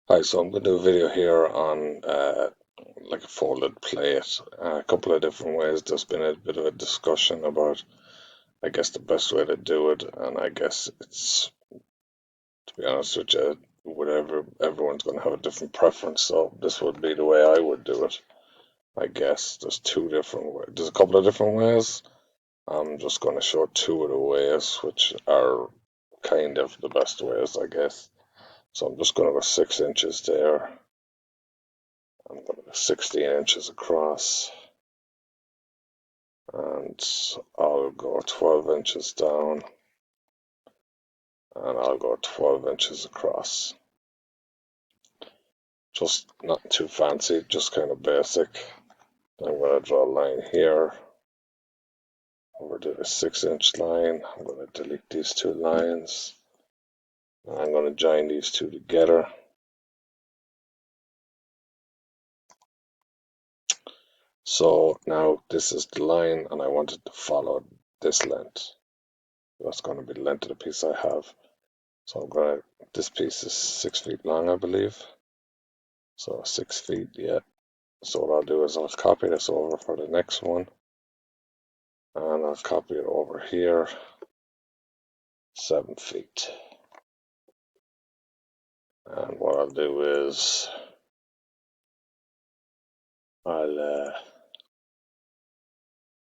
Hi, so I'm going to do a video here on like a folded plate, a couple of different ways. There's been a bit of a discussion about, I guess, the best way to do it, and I guess it's, to be honest with you, whatever, everyone's going to have a different preference, so this would be the way I would do it. I guess there's two different ways. There's a couple of different ways. I'm just going to show two of the ways, which are kind of the best ways, I guess. So I'm just going to go 6 inches there. I'm going to go 16 inches across, and I'll go 12 inches down, and I'll go 12 inches across. Just not too fancy, just kind of basic. I'm going to draw a line here over to the 6-inch line. I'm going to delete these two lines, and I'm going to join these two together. So now this is the line, and I want it to follow this length. That's going to be the length of the piece I have. So I'm going to, this piece is 6 feet long, I believe. So 6 feet, yeah. So what I'll do is I'll copy this over for the next one, and I'll copy it over here, 7 feet. And what I'll do is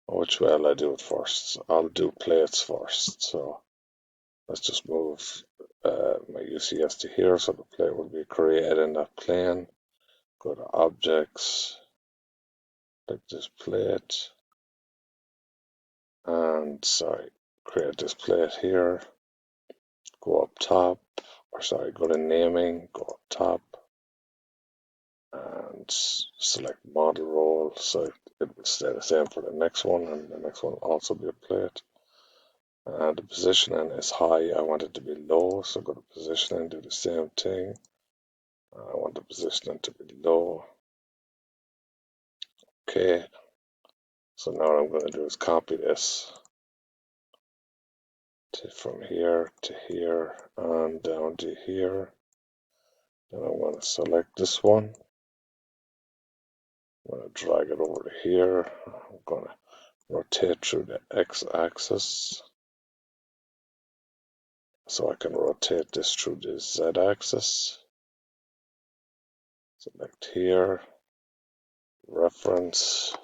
which way will I do it first? I'll do plates first. So let's just move my UCS to here, so the plate will be created in that plane. Go to Objects, click this plate, and create this plate here. Go up top, go to Naming, go up top, and select Model Roll, so it will stay the same for the next one, and the next one will also be a plate. The positioning is high, I want it to be low, so go to Positioning, do the same thing. I want the positioning to be low. Okay, so now what I'm going to do is copy this from here to here and down to here. Then I'm going to select this one. I'm going to drag it over to here. I'm going to rotate through the x-axis, so I can rotate this through the z-axis. Select here, reference,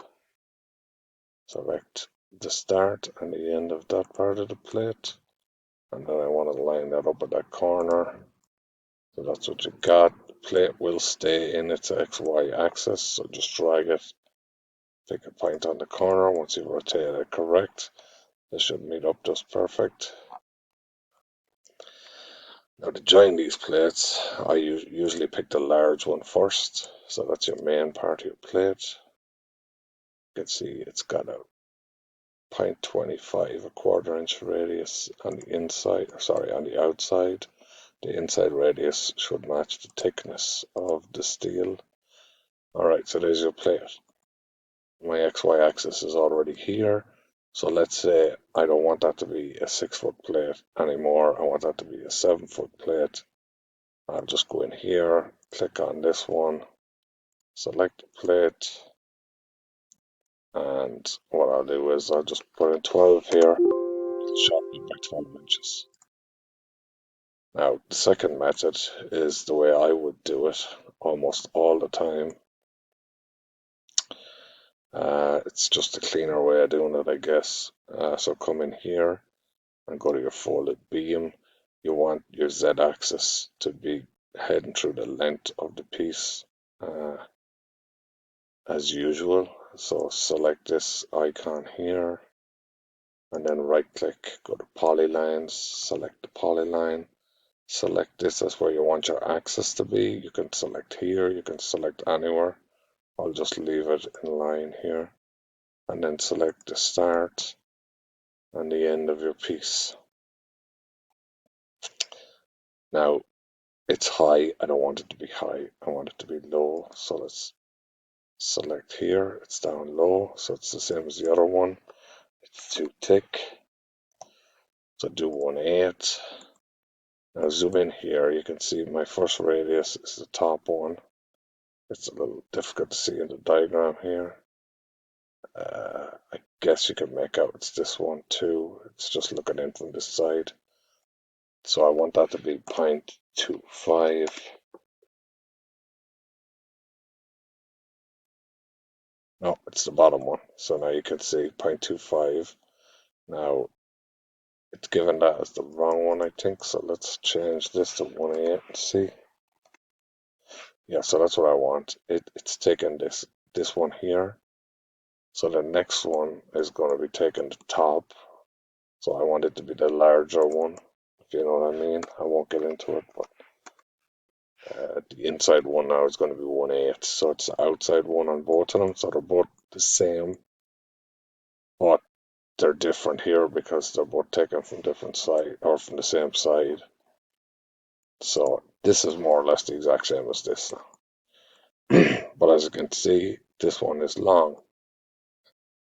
select the start and the end of that part of the plate, and then I want to line that up at that corner. So that's what you got. The plate will stay in its XY axis, so just drag it, pick a point on the corner. Once you rotate it correct, this should meet up just perfect. Now to join these plates, I usually pick the large one first, so that's your main part of your plate. You can see it's got a 0.25, a quarter-inch radius on the inside, on the outside. The inside radius should match the thickness of the steel. Alright, so there's your plate. My XY axis is already here. So let's say I don't want that to be a 6-foot plate anymore. I want that to be a 7-foot plate. I'll just go in here, click on this one, select the plate, and what I'll do is I'll just put in 12 here, shorten it by 12 inches. Now, the second method is the way I would do it almost all the time. It's just a cleaner way of doing it, I guess. So come in here and go to your folded beam. You want your z-axis to be heading through the length of the piece as usual. So select this icon here and then right click, go to polylines, select the polyline, select this as where you want your axis to be. You can select here, you can select anywhere. I'll just leave it in line here, and then select the start and the end of your piece. Now it's high, I don't want it to be high, I want it to be low, so let's select here, it's down low, so it's the same as the other one. It's too thick, so do 1/8, Now zoom in here, you can see my first radius is the top one. It's a little difficult to see in the diagram here. I guess you can make out it's this one too. It's just looking in from this side. So I want that to be 0.25. No, it's the bottom one. So now you can see 0.25. Now it's given that as the wrong one, I think. So let's change this to 1.8 and see. Yeah, so that's what I want. It's taking this one here. So the next one is going to be taking the top. So I want it to be the larger one, if you know what I mean. I won't get into it, but the inside one now is going to be 1.8. So it's the outside one on both of them. So they're both the same, but they're different here because they're both taken from different side or from the same side. So this is more or less the exact same as this now. But as you can see, this one is long.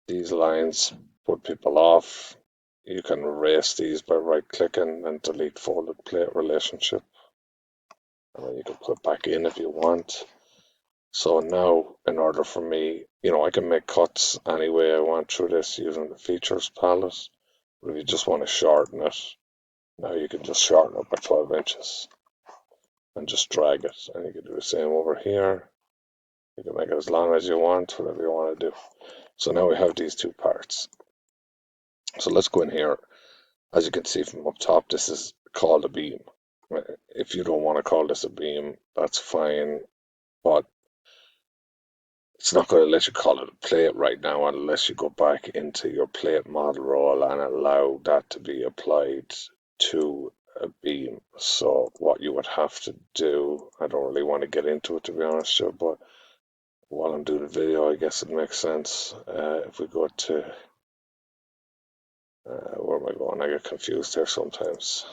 These lines put people off. You can erase these by right clicking and delete folded plate relationship. And then you can put it back in if you want. So now, in order for me, I can make cuts any way I want through this using the features palette. But if you just want to shorten it, now you can just shorten it by 12 inches and just drag it. And you can do the same over here. You can make it as long as you want, whatever you want to do. So now we have these two parts. So let's go in here. As you can see from up top, this is called a beam. If you don't want to call this a beam, that's fine. But it's not going to let you call it a plate right now unless you go back into your plate model role and allow that to be applied to a beam. So what you would have to do, I don't really want to get into it to be honest with you, but while I'm doing the video, I guess it makes sense. If we go to, where am I going? I get confused here sometimes.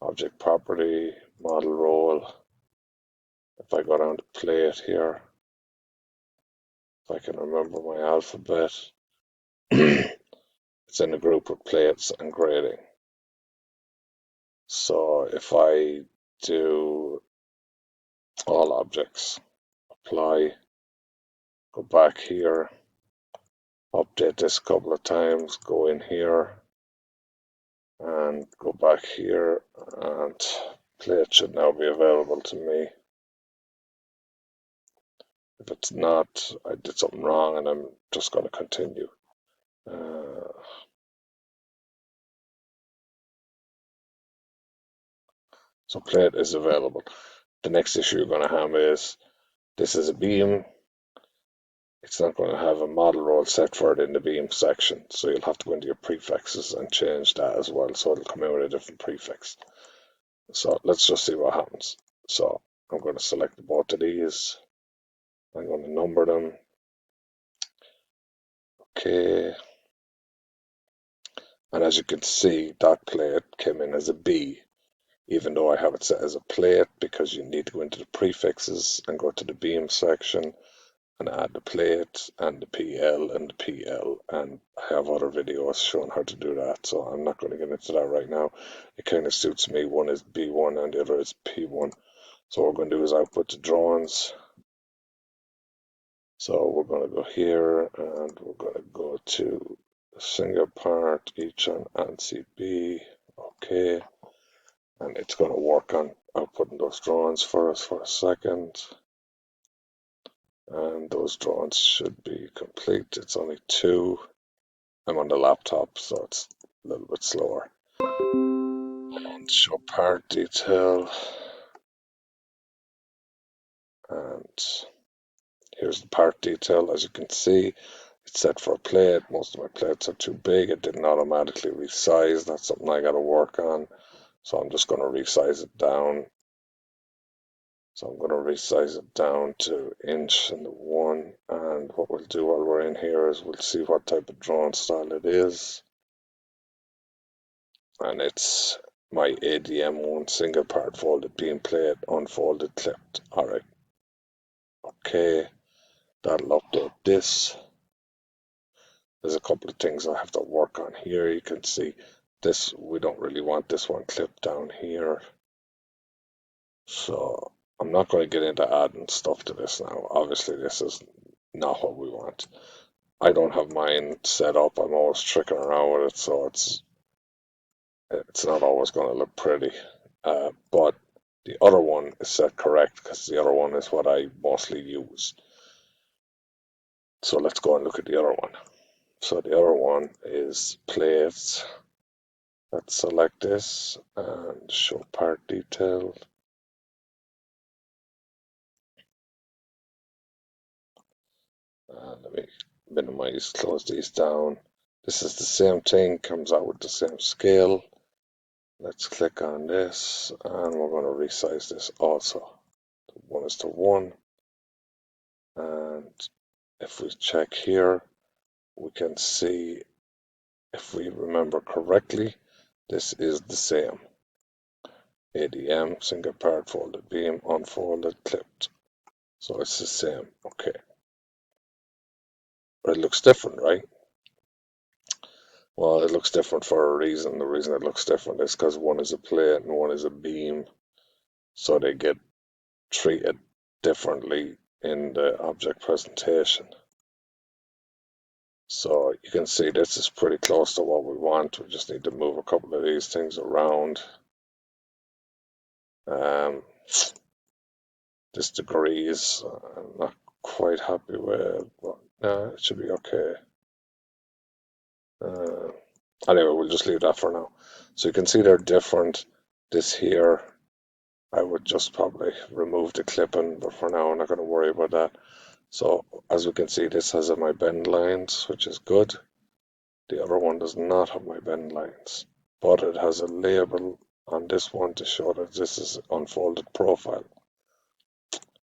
Object property, model role. If I go down to plate here, if I can remember my alphabet, it's in a group of plates and grading. So if I do all objects, apply, go back here, update this a couple of times, go in here and go back here, and plate should now be available to me. If it's not, I did something wrong and I'm just going to continue. So plate is available. The next issue you're going to have is this is a beam. It's not going to have a model role set for it in the beam section. So you'll have to go into your prefixes and change that as well. So it'll come in with a different prefix. So let's just see what happens. So I'm going to select both of these. I'm going to number them. Okay. And as you can see, that plate came in as a B, even though I have it set as a plate because you need to go into the prefixes and go to the beam section and add the plate and the PL and the PL, and I have other videos showing how to do that, so I'm not going to get into that right now. It kind of suits me. One is B1 and the other is P1. So what we're going to do is output the drawings. So we're going to go here and we're going to go to a single part, each on ANSI B. Okay, and it's going to work on outputting those drawings for us for a second. And those drawings should be complete. It's only two. I'm on the laptop, so it's a little bit slower. And show part detail. And here's the part detail. As you can see, it's set for a plate. Most of my plates are too big. It didn't automatically resize. That's something I got to work on. So I'm just going to resize it down. So I'm going to resize it down to inch and 1. And what we'll do while we're in here is we'll see what type of drawing style it is. And it's my ADM1 single part folded beam plate, unfolded, clipped. Alright. Okay. That'll update this. There's a couple of things I have to work on here. You can see this, we don't really want this one clipped down here. So I'm not going to get into adding stuff to this now. Obviously, this is not what we want. I don't have mine set up. I'm always tricking around with it, so it's not always going to look pretty. But the other one is set correct because the other one is what I mostly use. So let's go and look at the other one. So the other one is plates. Let's select this and show part detail. Let me minimize, close these down. This is the same thing, comes out with the same scale. Let's click on this and we're going to resize this also. 1:1. And if we check here, we can see, if we remember correctly, this is the same. ADM, single part, folded beam, unfolded, clipped. So it's the same. Okay. But it looks different, right? Well, it looks different for a reason. The reason it looks different is because one is a plate and one is a beam. So they get treated differently in the object presentation. So you can see this is pretty close to what we want. We just need to move a couple of these things around. This degrees, I'm not quite happy with, but no, it should be okay. Anyway, we'll just leave that for now. So you can see they're different. This here, I would just probably remove the clipping, but for now I'm not going to worry about that. So as we can see, this has my bend lines, which is good. The other one does not have my bend lines, but it has a label on this one to show that this is unfolded profile.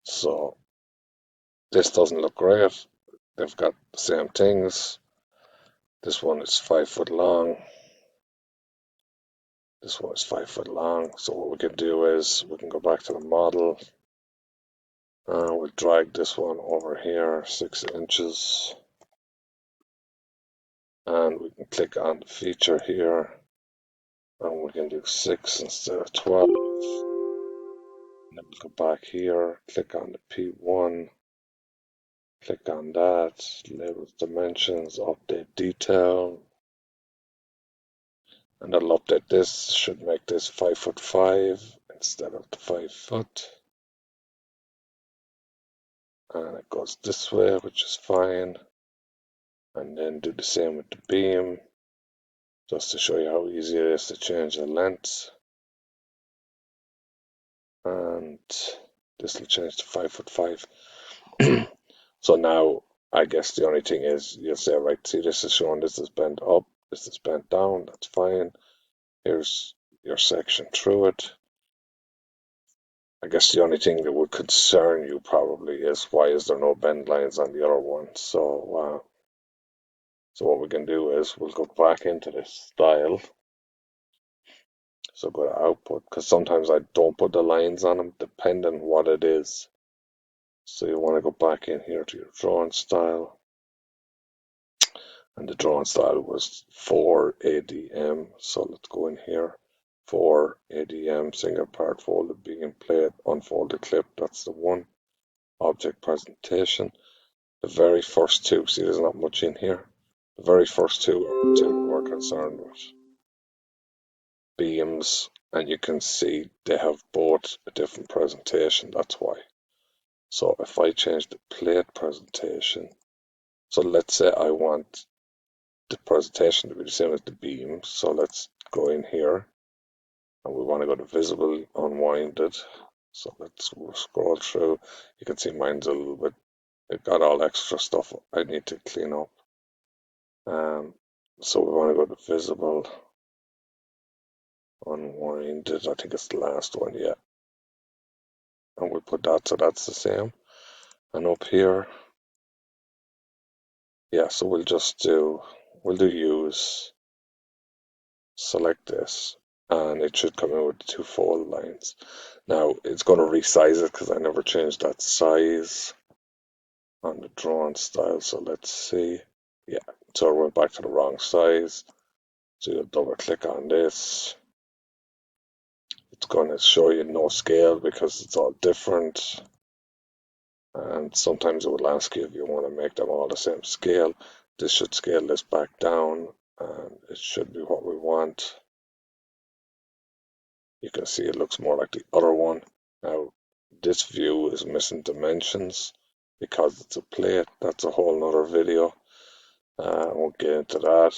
So this doesn't look great. They've got the same things. This one is 5 foot long. This one is 5 foot long. So what we can do is we can go back to the model. We'll drag this one over here 6 inches. And we can click on the feature here. And we can do 6 instead of 12. And then we'll go back here, click on the P1. Click on that, label dimensions, update detail. And that'll update this, should make this 5'5" instead of the 5 foot. And it goes this way, which is fine. And then do the same with the beam, just to show you how easy it is to change the length. And this will change to 5'5". So now, I guess the only thing is, you'll say, right, see, this is showing this is bent up, this is bent down, that's fine. Here's your section through it. I guess the only thing that would concern you probably is, why is there no bend lines on the other one? So what we can do is we'll go back into this style. So go to output, because sometimes I don't put the lines on them depending what it is. So you want to go back in here to your drawing style. And the drawing style was 4 ADM. So let's go in here. 4 ADM, single part, folded beam, plate, unfolded clip. That's the one. Object presentation. The very first two, see, there's not much in here. The very first two are the two we're concerned with. Beams, and you can see they have both a different presentation, that's why. So if I change the plate presentation, so let's say I want the presentation to be the same as the beam, so let's go in here, and we want to go to visible, unwinded. So let's scroll through. You can see mine's a little bit, it got all extra stuff I need to clean up. So we want to go to visible, unwinded, I think it's the last one, yeah. And we put that, so that's the same. And up here, yeah, so we'll do use, select this, and it should come in with the two fold lines. Now, it's going to resize it because I never changed that size on the drawing style, so let's see. Yeah, so I went back to the wrong size. So you'll double click on this. It's going to show you no scale because it's all different. And sometimes it will ask you if you want to make them all the same scale. This should scale this back down, and it should be what we want. You can see it looks more like the other one. Now, this view is missing dimensions because it's a plate. That's a whole nother video. I won't get into that.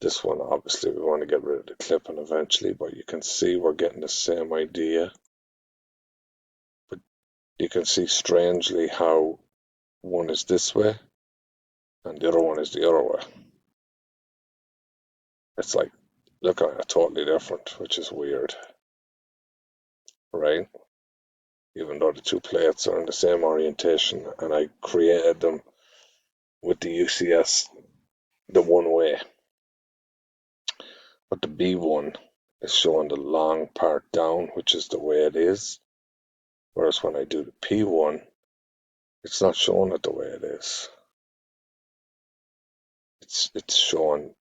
This one, obviously, we want to get rid of the clipping eventually, but you can see we're getting the same idea. But you can see strangely how one is this way and the other one is the other way. It's like looking at it totally different, which is weird, right? Even though the two plates are in the same orientation and I created them with the UCS the one way. But the B1 is showing the long part down, which is the way it is. Whereas when I do the P1, it's not showing it the way it is. It's showing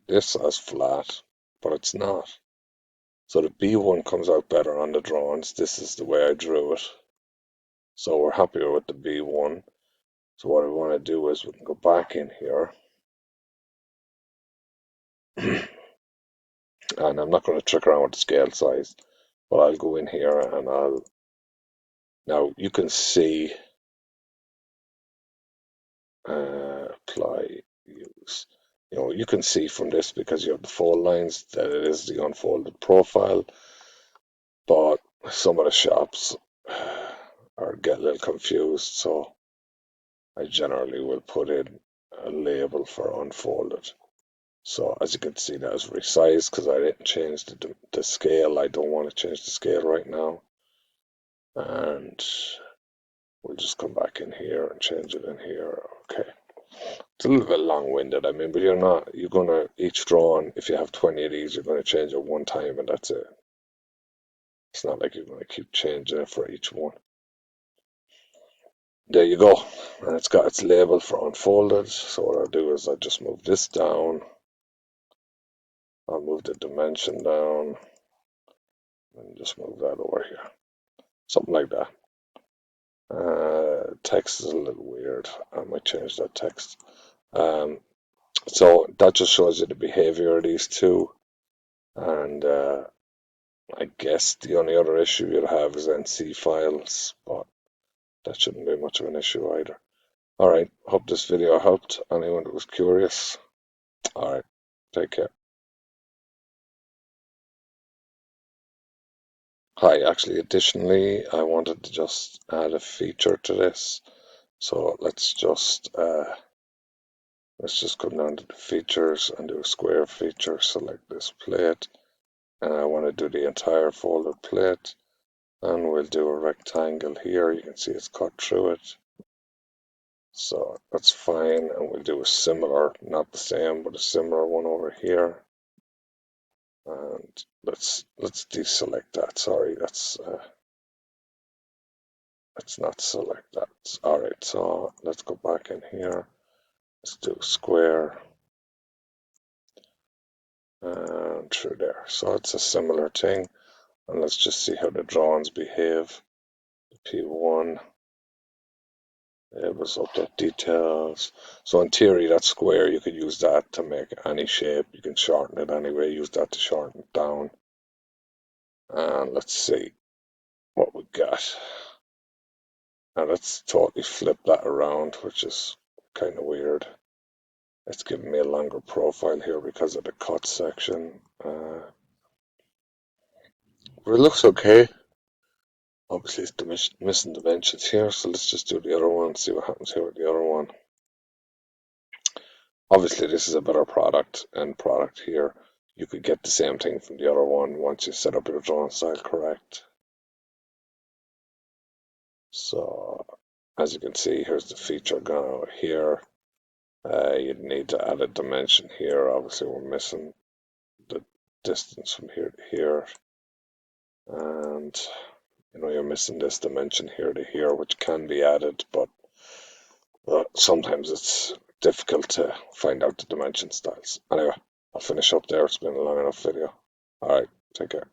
this as flat, but it's not. So the B1 comes out better on the drawings. This is the way I drew it. So we're happier with the B1. So what I want to do is we can go back in here. And I'm not going to trick around with the scale size, but I'll go in here and now you can see, apply, use. You can see from this because you have the fold lines that it is the unfolded profile, but some of the shops get a little confused, so I generally will put in a label for unfolded. So as you can see, that is resized because I didn't change the scale. I don't want to change the scale right now. And we'll just come back in here and change it in here. Okay. It's a little bit long-winded, I mean, but you're gonna, each drawing, if you have 20 of these, you're gonna change it one time and that's it. It's not like you're gonna keep changing it for each one. There you go. And it's got its label for unfolded. So what I'll do is I'll just move this down. I'll move the dimension down and just move that over here. Something like that. Text is a little weird. I might change that text. So that just shows you the behavior of these two. And I guess the only other issue you'd have is NC files, but that shouldn't be much of an issue either. Alright, hope this video helped anyone that was curious. Alright, take care. Hi, actually, additionally, I wanted to just add a feature to this. So let's just come down to the features and do a square feature. Select this plate, and I want to do the entire folded plate. And we'll do a rectangle here. You can see it's cut through it. So that's fine. And we'll do a similar, not the same, but a similar one over here. And let's deselect that. Sorry, let's not select that. Alright, so let's go back in here. Let's do square and through there. So it's a similar thing. And let's just see how the drawings behave. P1. It was update details. So in theory, that square, you could use that to make any shape. You can shorten it anyway. Use that to shorten it down. And let's see what we got. Now let's totally flip that around, which is kind of weird. It's giving me a longer profile here because of the cut section. But it looks okay. Obviously, it's missing dimensions here, so let's just do the other one, see what happens here with the other one. Obviously, this is a better end product here. You could get the same thing from the other one once you set up your drawing style correct. So, as you can see, here's the feature gone over here. You'd need to add a dimension here. Obviously, we're missing the distance from here to here. And, you're missing this dimension here to here, which can be added, but Sometimes it's difficult to find out the dimension styles. Anyway, I'll finish up there. It's been a long enough video. Alright, take care.